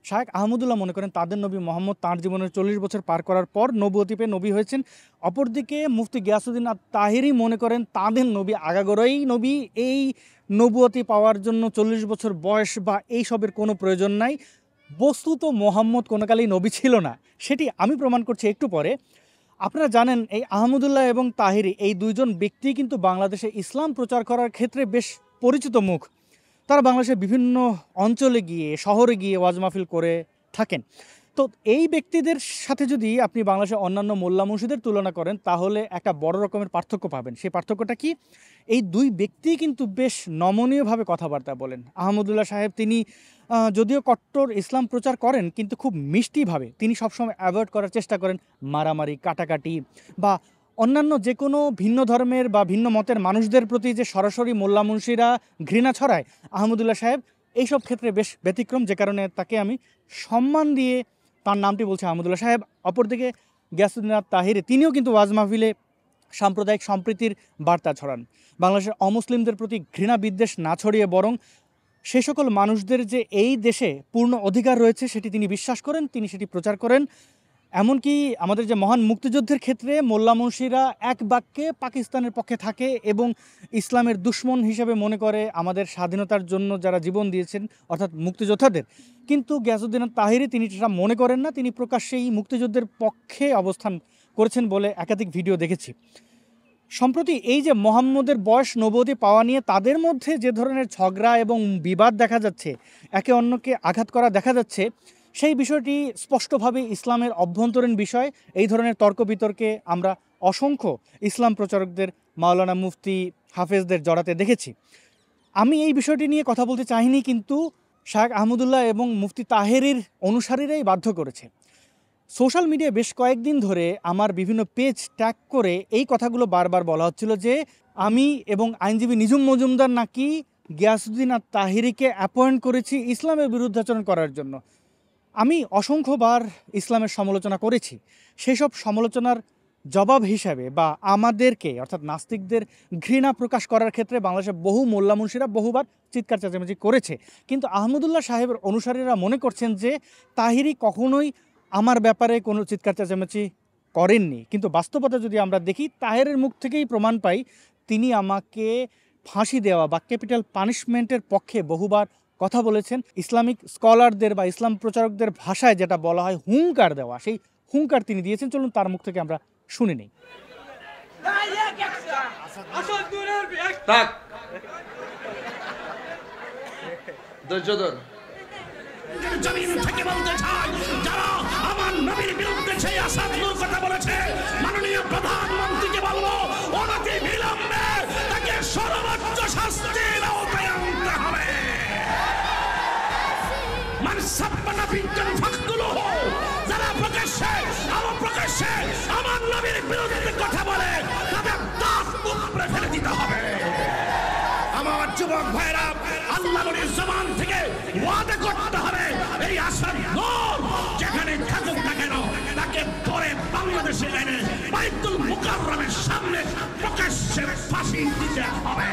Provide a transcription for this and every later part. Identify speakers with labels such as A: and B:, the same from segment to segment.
A: শায়েখ আহমদুল্লাহ মনে করেন তাদের নবী মোহাম্মদ তাঁর জীবনের 40 বছর পার করার পর নবুয়তি পেয়ে নবী হয়েছেন। অপরদিকে মুফতি গিয়াসউদ্দিন আত-তাহিরি মনে করেন তাদের নবী আগাগোড়াই নবী, এই নবুয়তি পাওয়ার জন্য 40 বছর বয়স বা এই সবের কোনো প্রয়োজন নাই। বস্তুত মোহাম্মদ কোনো কালেই নবী ছিল না, সেটি আমি প্রমাণ করছি একটু পরে। আপনারা জানেন এই আহমদুল্লাহ এবং তাহিরি এই দুইজন ব্যক্তি কিন্তু বাংলাদেশে ইসলাম প্রচার করার ক্ষেত্রে বেশ পরিচিত মুখ। তারা বাংলাদেশের বিভিন্ন অঞ্চলে গিয়ে শহরে গিয়ে ওয়াজ মাহফিল করে থাকেন। তো এই ব্যক্তিদের সাথে যদি আপনি বাংলাদেশের অন্যান্য মোল্লা মুর্শিদের তুলনা করেন তাহলে একটা বড় রকমের পার্থক্য পাবেন। সেই পার্থক্যটা কি? এই দুই ব্যক্তি কিন্তু বেশ নমনীয়ভাবে কথাবার্তা বলেন। আহমদুল্লাহ সাহেব তিনি যদিও কট্টর ইসলাম প্রচার করেন কিন্তু খুব মিষ্টিভাবে তিনি সবসময় অ্যাভয়েড করার চেষ্টা করেন মারামারি, কাটাকাটি বা অন্যান্য যে কোনো ভিন্ন ধর্মের বা ভিন্ন মতের মানুষদের প্রতি যে সরাসরি মোল্লা মুন্সিরা ঘৃণা ছড়ায়, আহমদুল্লাহ সাহেব এইসব ক্ষেত্রে বেশ ব্যতিক্রম, যে কারণে তাকে আমি সম্মান দিয়ে তার নামটি বলছি আহমদুল্লাহ সাহেব। অপরদিকে গিয়াসউদ্দিন আত-তাহিরি তিনিও কিন্তু ওয়াজ মাহফিলে সাম্প্রদায়িক সম্প্রীতির বার্তা ছড়ান। বাংলাদেশের অমুসলিমদের প্রতি ঘৃণা বিদ্বেষ না ছড়িয়ে বরং সে সকল মানুষদের যে এই দেশে পূর্ণ অধিকার রয়েছে সেটি তিনি বিশ্বাস করেন, তিনি সেটি প্রচার করেন। এমনকি আমাদের যে মহান মুক্তিযুদ্ধের ক্ষেত্রে মোল্লা মুন্সিরা এক বাক্যে পাকিস্তানের পক্ষে থাকে এবং ইসলামের দুশ্মন হিসেবে মনে করে আমাদের স্বাধীনতার জন্য যারা জীবন দিয়েছেন অর্থাৎ মুক্তিযোদ্ধাদের। কিন্তু গিয়াসউদ্দিন আত-তাহিরি তিনি সেটা মনে করেন না, তিনি প্রকাশ্যেই মুক্তিযুদ্ধের পক্ষে অবস্থান করেছেন বলে একাধিক ভিডিও দেখেছি। সম্প্রতি এই যে মোহাম্মদের বয়স নবুয়তি পাওয়া নিয়ে তাদের মধ্যে যে ধরনের ঝগড়া এবং বিবাদ দেখা যাচ্ছে, একে অন্যকে আঘাত করা দেখা যাচ্ছে, সেই বিষয়টি স্পষ্টভাবে ইসলামের অভ্যন্তরীণ বিষয়। এই ধরনের তর্ক বিতর্কে আমরা অসংখ্য ইসলাম প্রচারকদের, মাওলানা, মুফতি, হাফেজদের জড়াতে দেখেছি। আমি এই বিষয়টি নিয়ে কথা বলতে চাইনি, কিন্তু শায়েখ আহমদুল্লাহ এবং মুফতি তাহেরির অনুসারীরাই বাধ্য করেছে। সোশ্যাল মিডিয়ায় বেশ কয়েকদিন ধরে আমার বিভিন্ন পেজ ট্যাগ করে এই কথাগুলো বারবার বলা হচ্ছিল যে আমি এবং আইনজীবী নিজুম মজুমদার নাকি গিয়াসউদ্দিন আত-তাহিরিকে অ্যাপয়েন্ট করেছি ইসলামের বিরুদ্ধাচরণ করার জন্য। আমি অসংখ্যবার ইসলামের সমালোচনা করেছি। সেই সব সমালোচনার জবাব হিসাবে বা আমাদেরকে অর্থাৎ নাস্তিকদের ঘৃণা প্রকাশ করার ক্ষেত্রে বাংলাদেশের বহু মোল্লা মুন্সিরা বহুবার চিৎকার চেঁচামেচি করেছে। কিন্তু আহমদুল্লাহ সাহেবের অনুসারীরা মনে করছেন যে তাহিরি কখনোই আমার ব্যাপারে কোনো চিৎকার চেঁচামেচি করেননি। কিন্তু বাস্তবতা যদি আমরা দেখি, তাহেরের মুখ থেকেই প্রমাণ পাই তিনি আমাকে ফাঁসি দেওয়া বা ক্যাপিটাল পানিশমেন্টের পক্ষে বহুবার কথা বলেছেন। ইসলামিক স্কলারদের বা ইসলাম প্রচারকদের ভাষায় যেটা বলা হয় হুঙ্কার দেওয়া, সেই হুঙ্কার তিনি দিয়েছেন। চলুন তার মুখ থেকে আমরা শুনে নিই।
B: জমিন থেকে বলতে চাই, যারা আমার নবীর বিরুদ্ধে সেই আসাদুর কথা বলেছে, মাননীয় প্রধানমন্ত্রীকে বলবো অনতি বিলম্বে তাকে সর্বোচ্চ শাস্তির আওতায় আনতে হবে। মানসাব্বানা বিজ্ঞান ফাঁকগুলো যারা প্রকাশ্যে আমার নবীর বিরুদ্ধে কথা বলে তাদের দাঁত উপরে ফেলে দিতে হবে। আমার যুবক ভাইরা, আল্লাহ নবীর জবান থেকে ওয়াদা করতে হবে এই আসাদ নূর যেখানে থাকুক না কেন তাকে ধরে বাংলাদেশে এনে বাইতুল মুকাররমের সামনে প্রকাশ্যে ফাঁসি দিতে হবে।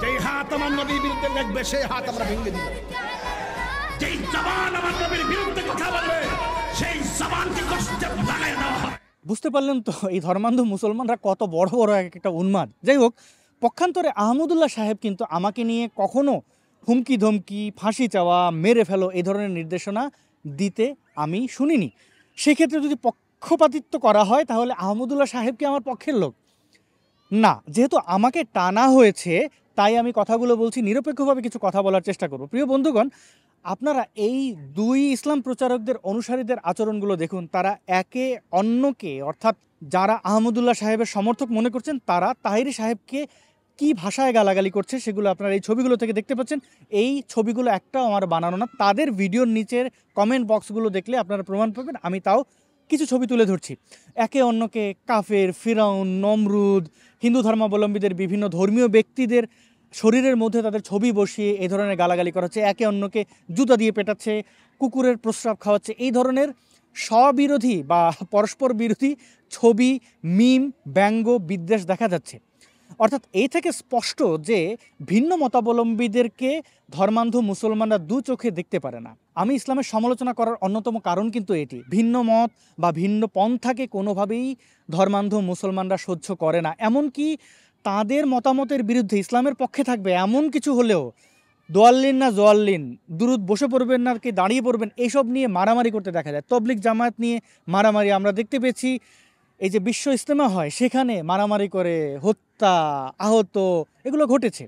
B: যেই হাত আমার নবীর বিরুদ্ধে লাগবে সেই হাত আমরা ভেঙে দিব। যেই জবান আমার নবীর বিরুদ্ধে কথা বলবে সেই জবানকে কষ্টে লাগাই দেওয়া হবে।
A: বুঝতে পারলেন তো এই ধর্মান্ধ মুসলমানরা কত বড় বড় একটা উন্মাদ। যাই হোক, পক্ষান্তরে আহমদুল্লাহ সাহেব কিন্তু আমাকে নিয়ে কখনো হুমকি ধমকি, ফাঁসি চাওয়া, মেরে ফেলো এই ধরনের নির্দেশনা দিতে আমি শুনিনি। সেক্ষেত্রে যদি পক্ষপাতিত্ব করা হয় তাহলে আহমদুল্লাহ সাহেব কি আমার পক্ষের লোক? না, যেহেতু আমাকে টানা হয়েছে তাই আমি কথাগুলো বলছি, নিরপেক্ষভাবে কিছু কথা বলার চেষ্টা করব। প্রিয় বন্ধুগণ, আপনারা এই দুই ইসলাম প্রচারকদের অনুসারীদের আচরণগুলো দেখুন। তারা একে অন্যকে অর্থাৎ যারা আহমদুল্লাহ সাহেবের সমর্থক মনে করছেন তারা তাহিরি সাহেবকে কি ভাষায় গালাগালি করছে সেগুলো আপনারা এই ছবিগুলো থেকে দেখতে পাচ্ছেন। এই ছবিগুলো একটাও আমার বানানো না, তাদের ভিডিওর নিচের কমেন্ট বক্সগুলো দেখলে আপনারা প্রমাণ পাবেন। আমি তাও কিছু ছবি তুলে ধরছি। একে অন্যকে কাফের, ফিরাউন, নমরুদ, হিন্দু ধর্মাবলম্বীদের বিভিন্ন ধর্মীয় ব্যক্তিদের শরীরের মধ্যে তাদের ছবি বসিয়ে এই ধরনের গালাগালি করা হচ্ছে। একে অন্যকে জুতা দিয়ে পেটাচ্ছে, কুকুরের প্রস্রাব খাওয়াচ্ছে। এই ধরনের স্ববিরোধী বা পরস্পর বিরোধী ছবি, মিম, ব্যঙ্গ, বিদ্বেষ দেখা যাচ্ছে। অর্থাৎ এই থেকে স্পষ্ট যে ভিন্ন মতাবলম্বীদেরকে ধর্মান্ধ মুসলমানরা দু চোখে দেখতে পারে না। আমি ইসলামের সমালোচনা করার অন্যতম কারণ কিন্তু এটি, ভিন্ন মত বা ভিন্ন পন্থাকে কোনোভাবেই ধর্মান্ধ মুসলমানরা সহ্য করে না। এমনকি তাদের মতামতের বিরুদ্ধে ইসলামের পক্ষে থাকবে এমন কিছু হলেও দোয়াল্লিন না জোয়াল্লিন, দুরুদ বসে পড়বেন না কি দাঁড়িয়ে পড়বেন, এইসব নিয়ে মারামারি করতে দেখা যায়। তবলিগ জামায়াত নিয়ে মারামারি আমরা দেখতে পেয়েছি, এই যে বিশ্ব ইজতেমা হয় সেখানে মারামারি করে হত্যা আহত এগুলো ঘটেছে।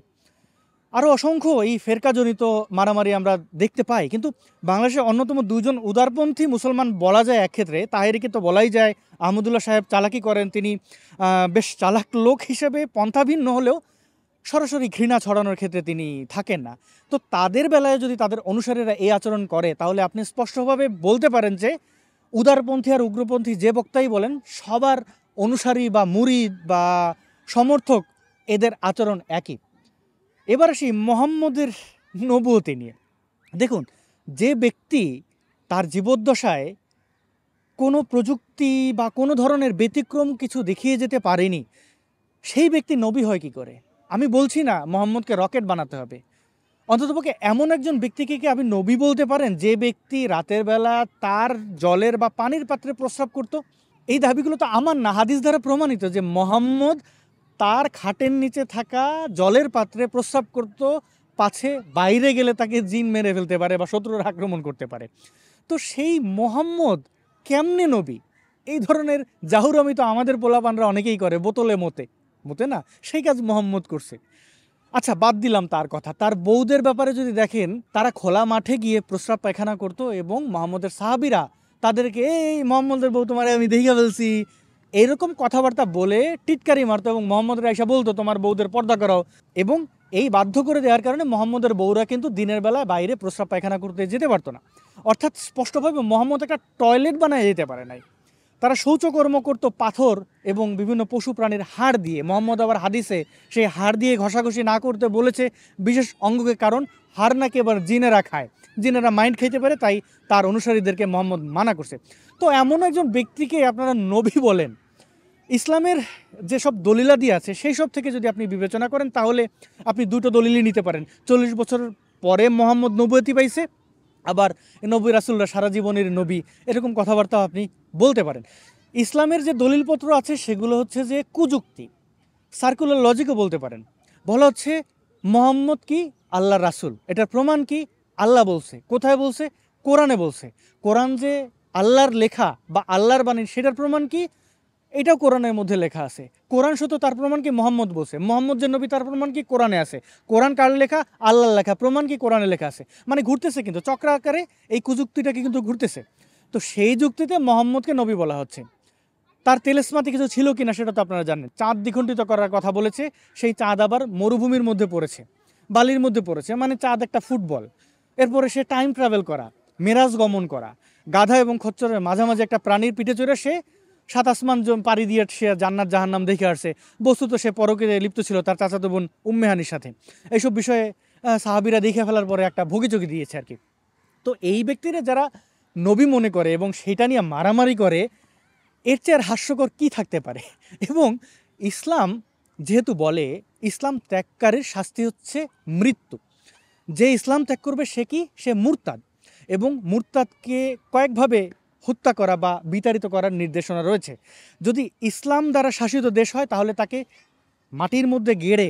A: আরও অসংখ্য এই ফেরকাজনিত মারামারি আমরা দেখতে পাই। কিন্তু বাংলাদেশের অন্যতম দুজন উদারপন্থী মুসলমান বলা যায় এক ক্ষেত্রে, তাহেরিকে তো বলাই যায় আহমদুল্লাহ সাহেব চালাকি করেন, তিনি বেশ চালাক লোক হিসেবে পন্থাভিন্ন হলেও সরাসরি ঘৃণা ছড়ানোর ক্ষেত্রে তিনি থাকেন না। তো তাদের বেলায় যদি তাদের অনুসারীরা এই আচরণ করে তাহলে আপনি স্পষ্টভাবে বলতে পারেন যে উদারপন্থী আর উগ্রপন্থী যে বক্তাই বলেন সবার অনুসারী বা মুরিদ বা সমর্থক এদের আচরণ একই। এবার আসি মোহাম্মদের নবুয়তি নিয়ে। দেখুন, যে ব্যক্তি তার জীবদ্দশায় কোনো প্রযুক্তি বা কোনো ধরনের ব্যতিক্রম কিছু দেখিয়ে যেতে পারেনি, সেই ব্যক্তি নবী হয় কী করে? আমি বলছি না মোহাম্মদকে রকেট বানাতে হবে, অন্ততপক্ষে এমন একজন ব্যক্তিকে কি আপনি নবী বলতে পারেন যে ব্যক্তি রাতের বেলা তার জলের বা পানির পাত্রে প্রস্রাব করত? এই দাবিগুলো তো আমার না, হাদিস দ্বারা প্রমাণিত যে মোহাম্মদ তার খাটের নিচে থাকা জলের পাত্রে প্রস্রাব করত, পাছে বাইরে গেলে তাকে জিন মেরে ফেলতে পারে বা শত্রুর আক্রমণ করতে পারে। তো সেই মোহাম্মদ কেমনে নবী? এই ধরনের জাহুরামি তো আমাদের পোলাপানরা অনেকেই করে, বোতলে মতে মতে না, সেই কাজ মোহাম্মদ করছে। আচ্ছা, বাদ দিলাম তার কথা। তার বউদের ব্যাপারে যদি দেখেন, তারা খোলা মাঠে গিয়ে প্রস্রাব পায়খানা করতো এবং মোহাম্মদের সাহাবিরা তাদেরকে এই মোহাম্মদের বউ তোমারে আমি দেখিয়া ফেলছি এরকম কথাবার্তা বলে টিটকারি মারতো এবং মোহাম্মদের আয়সা বলতো তোমার বউদের পর্দা করাও। এবং এই বাধ্য করে দেওয়ার কারণে মোহাম্মদের বউরা কিন্তু দিনের বেলায় বাইরে প্রস্রাব পায়খানা করতে যেতে পারতো না। অর্থাৎ স্পষ্টভাবে মোহাম্মদ একটা টয়লেট বানায় যেতে পারে নাই। তারা শৌচকর্ম করত পাথর এবং বিভিন্ন পশু প্রাণীর হাড় দিয়ে। মোহাম্মদ আবার হাদিসে সেই হাড় দিয়ে ঘষাঘষি না করতে বলেছে বিশেষ অঙ্গকে, কারণ হাড় নাকি এবার জিনেরা খায়, জিনেরা মাইন্ড খেতে পারে, তাই তার অনুসারীদেরকে মোহাম্মদ মানা করছে। তো এমন একজন ব্যক্তিকে আপনারা নবী বলেন, ইসলামের যেসব দলিলাদি আছে সেই সব থেকে যদি আপনি বিবেচনা করেন তাহলে আপনি দুটো দলিলই নিতে পারেন। 40 বছর পরে মোহাম্মদ নবুয়তি পাইছে, আবার নবী রাসূলরা সারা জীবনের নবী, এরকম কথাবার্তাও আপনি বলতে পারেন। ইসলামের যে দলিলপত্র আছে সেগুলো হচ্ছে যে কুযুক্তি, সার্কুলার লজিকও বলতে পারেন। বলা হচ্ছে মোহাম্মদ কি আল্লাহর রাসূল, এটার প্রমাণ কি? আল্লাহ বলছে। কোথায় বলছে? কোরআনে বলছে। কোরআন যে আল্লাহর লেখা বা আল্লাহর বাণী সেটার প্রমাণ কি? এটাও কোরআনের মধ্যে লেখা আছে। কোরআন সত্য, তার প্রমাণ কি? মোহাম্মদ বলছে। মোহাম্মদ যে নবী তার প্রমাণ কি? কোরআনে আছে। কোরআন কার লেখা? আল্লাহর লেখা, প্রমাণ কি? কোরআনে লেখা আছে। মানে ঘুরতেছে, কিন্তু চক্র আকারে এই কুযুক্তিটাকে কিন্তু ঘুরতেছে। তো সেই যুক্তিতে মোহাম্মদকে নবী বলা হচ্ছে। তার তেলেসমাতি কিছু ছিল কিনা সেটা তো আপনারা জানেন। চাঁদ দ্বিখণ্ডিত করার কথা বলেছে, সেই চাঁদ আবার মরুভূমির মধ্যে পড়েছে, বালির মধ্যে পড়েছে, মানে চাঁদ একটা ফুটবল। এরপরে সে টাইম ট্রাভেল করা, মেরাজ গমন করা, গাধা এবং খচ্চরের মাঝামাঝি একটা প্রাণীর পিঠে চড়ে সে 7 আসমান পাড়ি দিয়ে সে জান্নাত জাহান্নাম দেখে আসছে। বস্তুত সে পরকে লিপ্ত ছিল তার চাচাতো বোন উম্মে হানির সাথে। এইসব বিষয়ে সাহাবিরা দেখে ফেলার পরে একটা ভোগিচোগি দিয়েছে আর কি। তো এই ব্যক্তিরা যারা নবী মনে করে এবং সেটা নিয়ে মারামারি করে, এর চেয়ে আর হাস্যকর কী থাকতে পারে? এবং ইসলাম যেহেতু বলে ইসলাম ত্যাগকারীর শাস্তি হচ্ছে মৃত্যু, যে ইসলাম ত্যাগ করবে সে কি? সে মুরতাদ, এবং মুরতাদকে কয়েকভাবে হত্যা করা বা বিতাড়িত করার নির্দেশনা রয়েছে। যদি ইসলাম দ্বারা শাসিত দেশ হয় তাহলে তাকে মাটির মধ্যে গেড়ে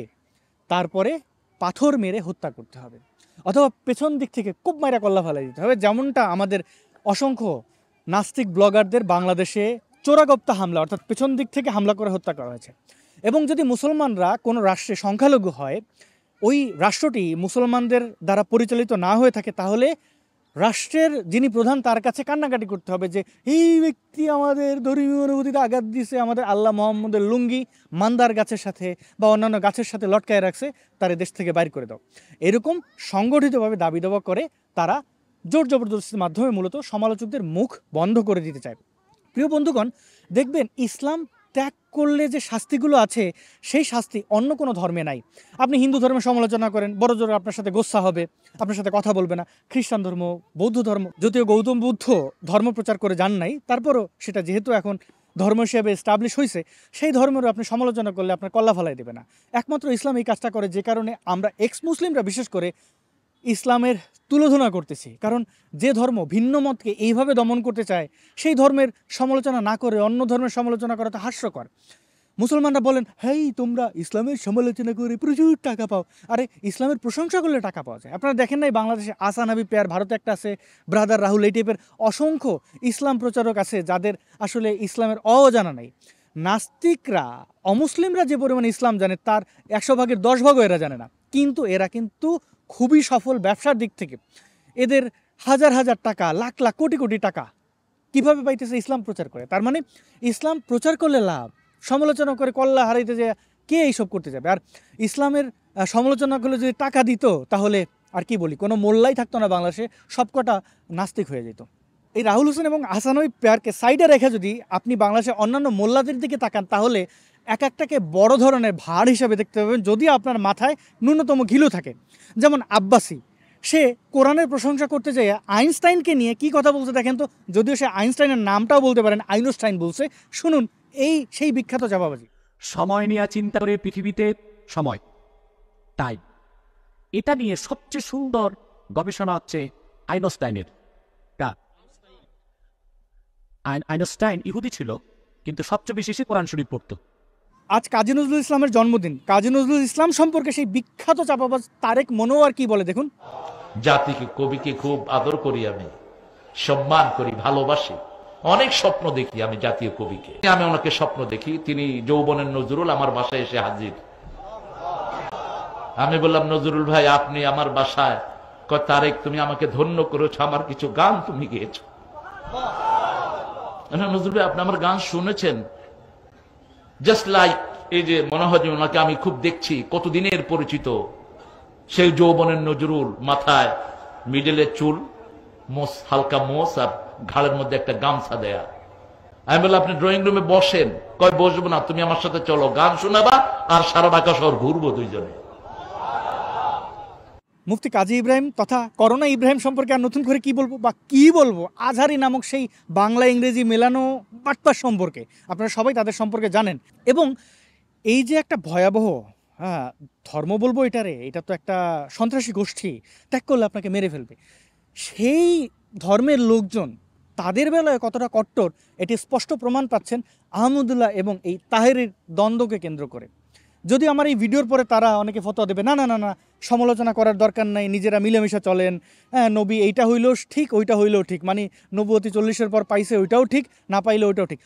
A: তারপরে পাথর মেরে হত্যা করতে হবে, অথবা পেছন দিক থেকে খুব মাইরা কল্লা ফেলা দিতে হবে, যেমনটা আমাদের অসংখ্য নাস্তিক ব্লগারদের বাংলাদেশে চোরাগপ্তা হামলা, অর্থাৎ পেছন দিক থেকে হামলা করে হত্যা করা হয়েছে। এবং যদি মুসলমানরা কোনো রাষ্ট্রে সংখ্যালঘু হয়, ওই রাষ্ট্রটি মুসলমানদের দ্বারা পরিচালিত না হয়ে থাকে, তাহলে রাষ্ট্রের যিনি প্রধান তার কাছে কান্নাকাটি করতে হবে যে এই ব্যক্তি আমাদের ধর্মীয় অনুভূতিতে আঘাত দিয়েছে, আমাদের আল্লাহ মোহাম্মদের লুঙ্গি মান্দার গাছের সাথে বা অন্যান্য গাছের সাথে লটকায় রাখছে, তার দেশ থেকে বাইর করে দাও। এরকম সংগঠিতভাবে দাবি দাবা করে তারা জোর জবরদস্তির মাধ্যমে মূলত সমালোচকদের মুখ বন্ধ করে দিতে চায়। প্রিয় বন্ধুগণ, দেখবেন ইসলাম ত্যাগ করলে যে শাস্তিগুলো আছে সেই শাস্তি অন্য কোনো ধর্মে নাই। আপনি হিন্দু ধর্মের সমালোচনা করেন, বড় জোর আপনার সাথে গোসা হবে, আপনার সাথে কথা বলবে না। খ্রিস্টান ধর্ম, বৌদ্ধ ধর্ম, যদিও গৌতম বুদ্ধ ধর্ম প্রচার করে যান নাই, তারপরও সেটা যেহেতু এখন ধর্ম হিসেবে এস্টাবলিশ হয়েছে, সেই ধর্মেরও আপনি সমালোচনা করলে আপনার কল্লা ফেলাই দেবে না। একমাত্র ইসলাম এই কাজটা করে, যে কারণে আমরা এক্স মুসলিমরা বিশেষ করে ইসলামের তুলোধনা করতেছি। কারণ যে ধর্ম ভিন্ন মতকে এইভাবে দমন করতে চায়, সেই ধর্মের সমালোচনা না করে অন্য ধর্মের সমালোচনা করা তো হাস্যকর। মুসলমানরা বলেন, হেই তোমরা ইসলামের সমালোচনা করে প্রচুর টাকা পাও। আরে ইসলামের প্রশংসা করলে টাকা পাওয়া যায়। আপনারা দেখেন নাই বাংলাদেশে আসান হাবিব পেয়ার, ভারতে একটা আছে ব্রাদার রাহুল, এই টাইপের অসংখ্য ইসলাম প্রচারক আছে যাদের আসলে ইসলামের অজানা নেই। নাস্তিকরা, অমুসলিমরা যে পরিমাণে ইসলাম জানে তার 100 ভাগের 10 ভাগও এরা জানে না। কিন্তু এরা কিন্তু খুবই সফল ব্যবসার দিক থেকে। এদের হাজার হাজার টাকা, লাখ লাখ, কোটি কোটি টাকা কিভাবে পাইতেছে? ইসলাম প্রচার করে। তার মানে ইসলাম প্রচার করলে লাভ, সমালোচনা করে কল্লা হারাইতে যে কে এইসব করতে যাবে? আর ইসলামের সমালোচনা করলে যদি টাকা দিত, তাহলে আর কি বলি, কোনো মোল্লাই থাকতো না বাংলাদেশে, সবকটা নাস্তিক হয়ে যেত। এই রাহুল হোসেন এবং হাসানুই পেয়ারকে সাইডে রেখে যদি আপনি বাংলাদেশে অন্যান্য মোল্লাদের দিকে তাকান, তাহলে এক একটাকে বড় ধরনের ভার হিসাবে দেখতে পাবেন, যদি আপনার মাথায় ন্যূনতম ঘিলু থাকে। যেমন আব্বাসি, সে কোরআনের প্রশংসা করতে যেয়ে আইনস্টাইনকে নিয়ে কি কথা বলছে দেখেন তো। যদিও সে আইনস্টাইনের নামটাও বলতে পারেন, আইনস্টাইন বলছে। শুনুন এই সেই বিখ্যাত চাপাবাজি।
C: সময় নিয়ে চিন্তা করে পৃথিবীতে সময়, টাইম, এটা নিয়ে সবচেয়ে সুন্দর গবেষণা হচ্ছে আইনস্টাইনের। আইনস্টাইন ইহুদি ছিল, কিন্তু সবচেয়ে বেশি সে কোরআন শরীফ পড়তো।
A: আজ কাজী নজরুল ইসলামের জন্মদিন। কাজী নজরুল ইসলাম সম্পর্কে সেই বিখ্যাত চাপাবাজ তারেক মনোয়ার কি বলে দেখুন।
D: জাতিকে, কবিকে খুব আদর করি, আমি সম্মান করি, ভালোবাসি, অনেক স্বপ্ন দেখি আমি জাতীয় কবিকে। আমি ওনাকে স্বপ্ন দেখি, তিনি যৌবনের নজরুল আমার বাসায় এসে হাজির। আমি বললাম, নজরুল ভাই আপনি আমার বাসায়? কয়, তারেক তুমি আমাকে ধন্য করেছো, আমার কিছু গান তুমি গেয়েছো। নজরুল ভাই আপনি আমার গান শুনেছেন? জাস্ট লাইক, এই যে মনে হয় যে ওনাকে আমি খুব দেখছি, কতদিনের পরিচিত। সেই যৌবনের নজরুল, মাথায় মিডলের চুল, মোস হালকা মোস, আর ঘাড়ের মধ্যে একটা গামছা দেয়া। আমি বললাম আপনি ড্রয়িং রুমে বসেন। কয় বসবো না, তুমি আমার সাথে চলো, গান শোনাবা আর সারা ঢাকা শহর ঘুরবো দুইজনে।
A: মুফতি কাজী ইব্রাহিম তথা করোনা ইব্রাহিম সম্পর্কে আর নতুন করে কি বলবো বা কি বলবো? আজহারি নামক সেই বাংলা ইংরেজি মেলানো বাটপার সম্পর্কে আপনারা সবাই তাদের সম্পর্কে জানেন। এবং এই যে একটা ভয়াবহ ধর্ম বলবো এটারে, এটা তো একটা সন্ত্রাসী গোষ্ঠী, ত্যাগ করলে আপনাকে মেরে ফেলবে, সেই ধর্মের লোকজন তাদের বেলায় কতটা কট্টর এটি স্পষ্ট প্রমাণ পাচ্ছেন আহমদুল্লাহ এবং এই তাহেরের দ্বন্দ্বকে কেন্দ্র করে। যদি আমার এই ভিডিওর পরে তারা অনেকে ফতোয়া দেবে, না না না না সমালোচনা করার দরকার নাই, নিজেরা মিলেমিশে চলেন, হ্যাঁ নবী এইটা হইলেও ঠিক ওইটা হইলেও ঠিক, মানে নবুয়তি 40-এর পর পাইছে ওইটাও ঠিক, না পাইলে ওইটাও ঠিক।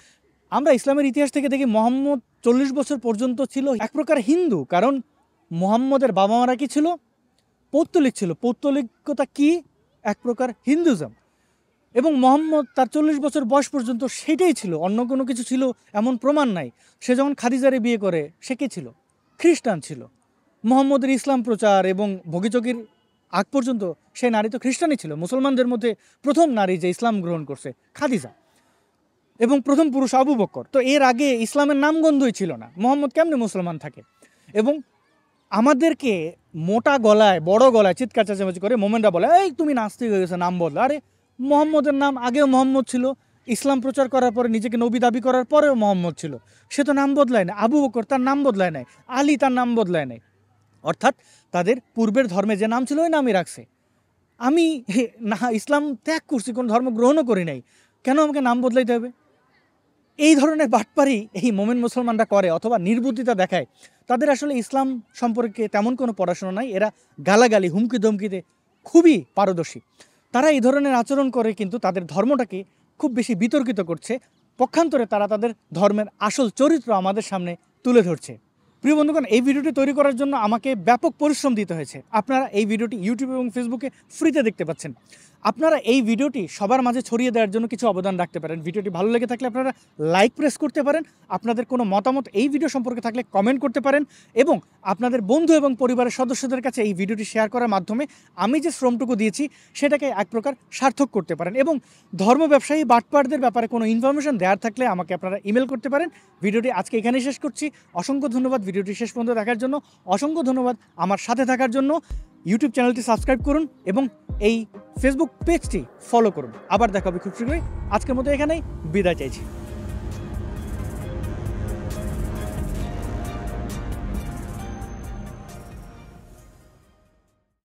A: আমরা ইসলামের ইতিহাস থেকে দেখি মোহাম্মদ 40 বছর পর্যন্ত ছিল এক প্রকার হিন্দু। কারণ মোহাম্মদের বাবা মারা কি ছিল? পৌত্তলিক ছিল। পৌত্তলিকতা কি? এক প্রকার হিন্দুজম। এবং মোহাম্মদ তার 40 বছর বয়স পর্যন্ত সেটাই ছিল, অন্য কোনো কিছু ছিল এমন প্রমাণ নাই। সে যখন খাদিজারে বিয়ে করে সে কে ছিল? খ্রিস্টান ছিল। মোহাম্মদের ইসলাম প্রচার এবং ভোগীচকির আগ পর্যন্ত সেই নারী তো খ্রিস্টানই ছিল। মুসলমানদের মধ্যে প্রথম নারী যে ইসলাম গ্রহণ করছে খাদিজা, এবং প্রথম পুরুষ আবু বকর। তো এর আগে ইসলামের নামগন্ধই ছিল না, মোহাম্মদ কেমনে মুসলমান থাকে? এবং আমাদেরকে মোটা গলায় বড় গলায় চিৎকার চেঁচামেচি করে মোমেনরা বলে, এই তুমি নাস্তিক হয়ে গেছে, নাম বদলা। আরে মোহাম্মদের নাম আগেও মোহাম্মদ ছিল, ইসলাম প্রচার করার পরে নিজেকে নবী দাবি করার পরেও মোহাম্মদ ছিল, সে তো নাম বদলায় না। আবু বকর তার নাম বদলায় নাই, আলী তার নাম বদলায় নাই। অর্থাৎ তাদের পূর্বের ধর্মে যে নাম ছিল ওই নামই রাখছে। আমি না ইসলাম ত্যাগ করছি, কোনো ধর্ম গ্রহণও করি নাই, কেন আমাকে নাম বদলাইতে হবে? এই ধরনের বাটপারি এই মোমেন মুসলমানরা করে অথবা নির্বুদ্ধিতা দেখায়। তাদের আসলে ইসলাম সম্পর্কে তেমন কোনো পড়াশোনা নাই, এরা গালাগালি হুমকি ধমকিতে খুবই পারদর্শী। তারা এই ধরনের আচরণ করে কিন্তু তাদের ধর্মটাকে খুব বেশি বিতর্কিত করছে। পক্ষান্তরে তারা তাদের ধর্মের আসল চরিত্র আমাদের সামনে তুলে ধরছে। প্রিয় বন্ধুগণ, এই ভিডিওটি তৈরি করার জন্য আমাকে ব্যাপক পরিশ্রম দিতে হয়েছে। আপনারা এই ভিডিওটি ইউটিউব এবং ফেসবুকে ফ্রিতে দেখতে পাচ্ছেন। আপনারা এই ভিডিওটি সবার মাঝে ছড়িয়ে দেওয়ার জন্য কিছু অবদান রাখতে পারেন। ভিডিওটি ভালো লেগে থাকলে আপনারা লাইক প্রেস করতে পারেন, আপনাদের কোনো মতামত এই ভিডিও সম্পর্কে থাকলে কমেন্ট করতে পারেন, এবং আপনাদের বন্ধু এবং পরিবারের সদস্যদের কাছে এই ভিডিওটি শেয়ার করার মাধ্যমে আমি যে শ্রমটুকু দিয়েছি সেটাকে এক প্রকার সার্থক করতে পারেন। এবং ধর্ম ব্যবসায়ী বাটপারদের ব্যাপারে কোনো ইনফরমেশন দেওয়ার থাকলে আমাকে আপনারা ইমেল করতে পারেন। ভিডিওটি আজকে এখানেই শেষ করছি। অসংখ্য ধন্যবাদ ভিডিওটি শেষ পর্যন্ত দেখার জন্য, অসংখ্য ধন্যবাদ আমার সাথে থাকার জন্য। ইউটিউব চ্যানেলটি সাবস্ক্রাইব করুন এবং এই ফেসবুক পেজটি ফলো করুন। আবার দেখা হবে খুব শীঘ্রই। আজকের মতো এখানেই বিদায় চাইছি।